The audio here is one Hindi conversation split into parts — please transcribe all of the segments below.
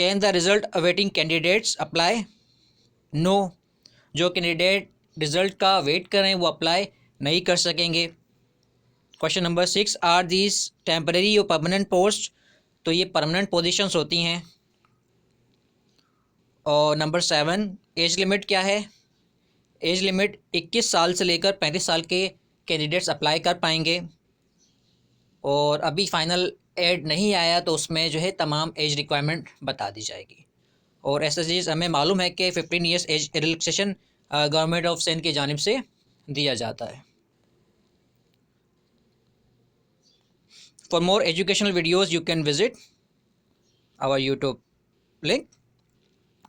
Can the result awaiting candidates apply? No, जो कैंडिडेट रिज़ल्ट का वेट कर रहे हैं वो अप्लाई नहीं कर सकेंगे। Question number 6, are these temporary और परमानेंट पोस्ट? तो ये परमानेंट पोजीशंस होती हैं। और नंबर 7, एज लिमिट क्या है? एज लिमिट 21 साल से लेकर 35 साल के कैंडिडेट्स अप्लाई कर पाएंगे। और अभी फाइनल एड नहीं आया तो उसमें जो है तमाम एज रिक्वायरमेंट बता दी जाएगी। और ऐसा चीज़ हमें मालूम है कि 15 years age relaxation government of Sindh की जानिब से दिया जाता है। For more educational videos you can visit our YouTube link.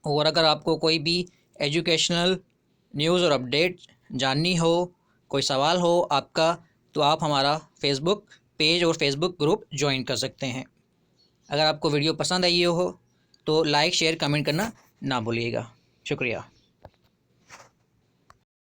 और अगर आपको कोई भी एजुकेशनल न्यूज़ और अपडेट जाननी हो, कोई सवाल हो आपका, तो आप हमारा फेसबुक पेज और फेसबुक ग्रुप ज्वाइन कर सकते हैं। अगर आपको वीडियो पसंद आई हो तो लाइक शेयर कमेंट करना ना भूलिएगा। शुक्रिया।